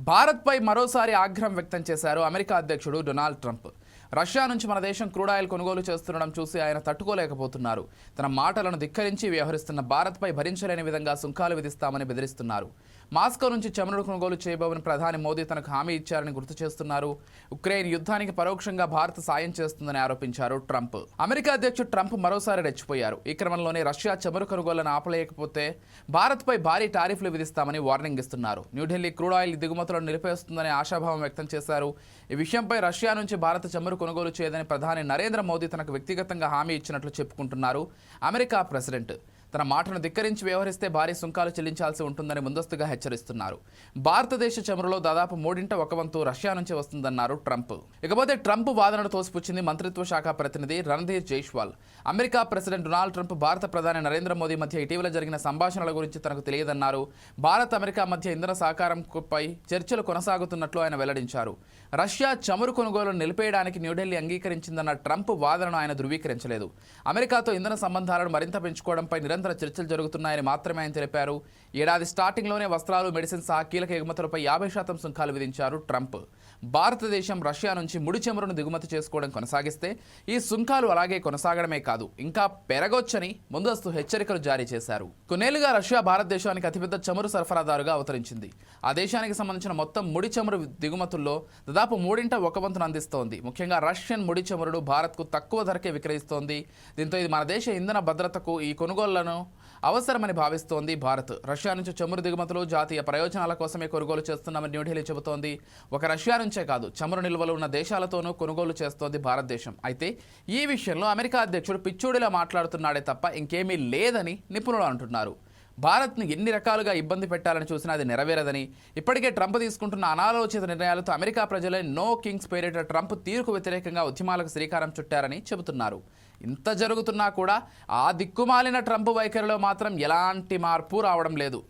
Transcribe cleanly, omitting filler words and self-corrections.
భారత్పై మరోసారి ఆగ్రహం వ్యక్తం చేశారు అమెరికా అధ్యక్షుడు డొనాల్డ్ ట్రంప్. రష్యా నుంచి మన దేశం క్రూడ్ ఆయిల్ కొనుగోలు చేస్తుండడం చూసి ఆయన తట్టుకోలేకపోతున్నారు. తన మాటలను ధిక్కరించి వ్యవహరిస్తున్న భారత్పై భరించలేని విధంగా సుంకాలు విధిస్తామని బెదిరిస్తున్నారు. మాస్కో నుంచి చమురు కొనుగోలు చేయబోమని ప్రధాని మోదీ తనకు హామీ ఇచ్చారని గుర్తు చేస్తున్నారు. ఉక్రెయిన్ యుద్ధానికి పరోక్షంగా భారత్ సాయం చేస్తుందని ఆరోపించారు ట్రంప్. అమెరికా అధ్యక్షుడు ట్రంప్ మరోసారి రెచ్చిపోయారు. ఈ క్రమంలోనే రష్యా చమురు కొనుగోలను ఆపలేకపోతే భారత్పై భారీ టారిఫ్లు విధిస్తామని వార్నింగ్ ఇస్తున్నారు. న్యూఢిల్లీ క్రూడ్ ఆయిల్ దిగుమతులను నిలిపేస్తుందని ఆశాభావం వ్యక్తం చేశారు. ఈ విషయంపై రష్యా నుంచి భారత్ చమురు కొనుగోలు చేయదని ప్రధాని నరేంద్ర మోదీ తనకు వ్యక్తిగతంగా హామీ ఇచ్చినట్లు చెప్పుకుంటున్నారు అమెరికా ప్రెసిడెంట్. తన మాటను ధిక్కరించి వ్యవహరిస్తే భారీ సుంకాలు చెల్లించాల్సి ఉంటుందని ముందస్తుగా హెచ్చరిస్తున్నారు. భారతదేశ చమురులో దాదాపు 1/3 రష్యా నుంచి వస్తుందన్నారు ట్రంప్. ఇకపోతే ట్రంప్ వాదనను తోసిపుచ్చింది మంత్రిత్వ శాఖ ప్రతినిధి Randhir Jaiswal. America president Donald Trump భారత ప్రధాని నరేంద్ర మోదీ మధ్య ఇటీవల జరిగిన సంభాషణల గురించి తనకు తెలియదన్నారు. భారత్ అమెరికా మధ్య ఇంధన సహకారంపై చర్చలు కొనసాగుతున్నట్లు ఆయన వెల్లడించారు. రష్యా చమురు కొనుగోలును నిలిపేయడానికి న్యూఢిల్లీ అంగీకరించిందన్న ట్రంప్ వాదనను ఆయన ధృవీకరించలేదు. అమెరికాతో ఇంధన సంబంధాలను మరింత పెంచుకోవడంపై నిరంతర చర్చలు జరుగుతున్నాయని మాత్రమే ఆయన తెలిపారు. ఏడాది స్టార్టింగ్లోనే వస్త్రాలు, మెడిసిన్ సహా కీలక ఎగుమతులపై 50% సుంకాలు విధించారు ట్రంప్. భారతదేశం రష్యా నుంచి ముడి చమురును దిగుమతి చేసుకోవడం కొనసాగిస్తే ఈ సుంకాలు అలాగే కొనసాగడమే కాదు, ఇంకా పెరగొచ్చని ముందస్తు హెచ్చరికలు జారీ చేశారు. కొన్నేళ్లుగా రష్యా భారతదేశానికి అతిపెద్ద చమురు సరఫరాదారుగా అవతరించింది. ఆ దేశానికి సంబంధించిన మొత్తం ముడి చమురు దిగుమతుల్లో దాదాపు 1/3 అందిస్తోంది. ముఖ్యంగా రష్యన్ ముడి చమురును భారత్కు తక్కువ ధరకే విక్రయిస్తోంది. దీంతో ఇది మన దేశ ఇంధన భద్రతకు ఈ కొనుగోళ్లను అవసరమని భావిస్తోంది భారత్. రష్యా నుంచి చమురు దిగుమతులు జాతీయ ప్రయోజనాల కోసమే కొనుగోలు చేస్తున్నామని న్యూఢిల్లీ చెబుతోంది. ఒక రష్యా నుంచే కాదు, చమురు నిల్వలు ఉన్న దేశాలతోనూ కొనుగోలు చేస్తోంది భారతదేశం. అయితే ఈ విషయంలో అమెరికా అధ్యక్షుడు పిచ్చోడిలా మాట్లాడుతున్నాడే తప్ప ఇంకేమీ లేదని నిపుణులు అంటున్నారు. భారత్ను ఎన్ని రకాలుగా ఇబ్బంది పెట్టాలని చూసినా అది నెరవేరదని, ఇప్పటికే ట్రంప్ తీసుకుంటున్న అనాలోచిత నిర్ణయాలతో అమెరికా ప్రజలే నో కింగ్స్ పేరిట ట్రంప్ తీరుకు వ్యతిరేకంగా ఉద్యమాలకు శ్రీకారం చుట్టారని చెబుతున్నారు. ఇంత జరుగుతున్నా కూడా ఆ దిక్కుమాలిన ట్రంప్ వైఖరిలో మాత్రం ఎలాంటి మార్పు రావడం లేదు.